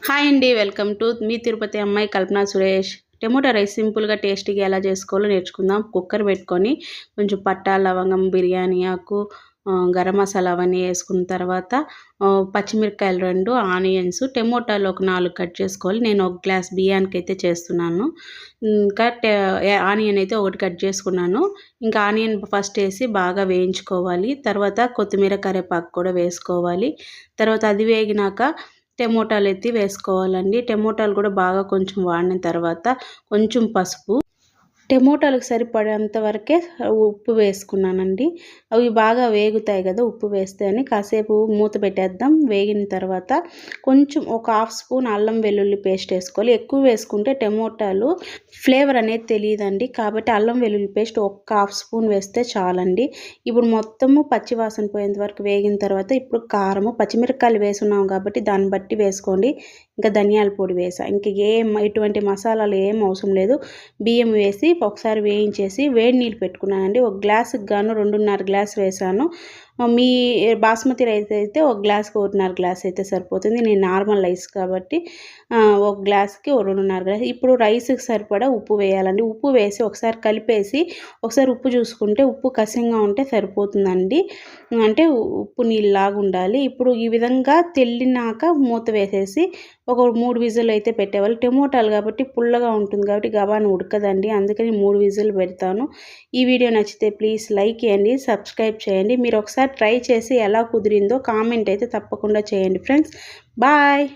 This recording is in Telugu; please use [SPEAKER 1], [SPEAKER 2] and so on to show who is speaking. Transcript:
[SPEAKER 1] హాయ్ అండి, వెల్కమ్ టు మీ తిరుపతి అమ్మాయి కల్పన సురేష్. టమోటా రైస్ సింపుల్గా టేస్టీగా ఎలా చేసుకోవాలో నేర్చుకుందాం. కుక్కర్ పెట్టుకొని కొంచెం పట్టా లవంగం బిర్యానీ ఆకు గరం మసాలా అవన్నీ వేసుకున్న తర్వాత పచ్చిమిరపకాయలు 2 ఆనియన్స్ టమోటాలు ఒక 4 కట్ చేసుకోవాలి. నేను ఒక గ్లాస్ బియ్యానికి అయితే చేస్తున్నాను. ఇంకా ఆనియన్ అయితే ఒకటి కట్ చేసుకున్నాను. ఇంకా ఆనియన్ ఫస్ట్ వేసి బాగా వేయించుకోవాలి. తర్వాత కొత్తిమీర కరివేపాకు కూడా వేసుకోవాలి. తర్వాత అది వేగినాక టమోటాలు ఎత్తి వేసుకోవాలండి. టమోటాలు కూడా బాగా కొంచెం వాడిన తర్వాత కొంచెం పసుపు, టమోటాలకు సరిపడేంత వరకే ఉప్పు వేసుకున్నానండి. అవి బాగా వేగుతాయి కదా ఉప్పు వేస్తే అని. కాసేపు మూత పెట్టేద్దాం. వేగిన తర్వాత కొంచెం ఒక హాఫ్ స్పూన్ అల్లం వెల్లుల్లి పేస్ట్ వేసుకోవాలి. ఎక్కువ వేసుకుంటే టమోటాలు ఫ్లేవర్ అనేది తెలియదండి. కాబట్టి అల్లం వెల్లుల్లి పేస్ట్ ఒక హాఫ్ స్పూన్ వేస్తే చాలండి. ఇప్పుడు మొత్తము పచ్చివాసన పోయేంత వరకు వేగిన తర్వాత ఇప్పుడు కారము, పచ్చిమిరపకాయలు వేసున్నాం కాబట్టి దాన్ని బట్టి వేసుకోండి. ఇంకా ధనియాల పొడి వేసా. ఇంక ఇటువంటి మసాలాలు ఏం అవసరం లేదు. బియ్యం వేసి ఒకసారి వేయించేసి వేడి నీళ్ళు పెట్టుకున్నానండి. ఒక గ్లాసుకి గాను 2.5 గ్లాస్ వేసాను. మీ బాస్మతి రైస్ అయితే ఒక గ్లాస్కి 1.5 గ్లాస్ అయితే సరిపోతుంది. నేను నార్మల్ రైస్ కాబట్టి ఒక గ్లాస్కి 2.5 గ్లాస్. ఇప్పుడు రైస్కి సరిపడా ఉప్పు వేయాలండి. ఉప్పు వేసి ఒకసారి కలిపేసి ఒకసారి ఉప్పు చూసుకుంటే ఉప్పు కసింగా ఉంటే సరిపోతుందండి. అంటే ఉప్పు నీళ్ళలాగా ఉండాలి. ఇప్పుడు ఈ విధంగా తెల్లినాక మూత వేసేసి ఒక 3 విజిల్ అయితే పెట్టేవాళ్ళు. టమోటాలు కాబట్టి పుల్లగా ఉంటుంది కాబట్టి గబాను ఉడకదండి. అందుకని 3 విజిల్ పెడతాను. ఈ వీడియో నచ్చితే ప్లీజ్ లైక్ చేయండి, సబ్స్క్రైబ్ చేయండి. మీరు ఒకసారి ట్రై చేసి ఎలా కుదిరిందో కామెంట్ అయితే తప్పకుండా చేయండి ఫ్రెండ్స్. బాయ్.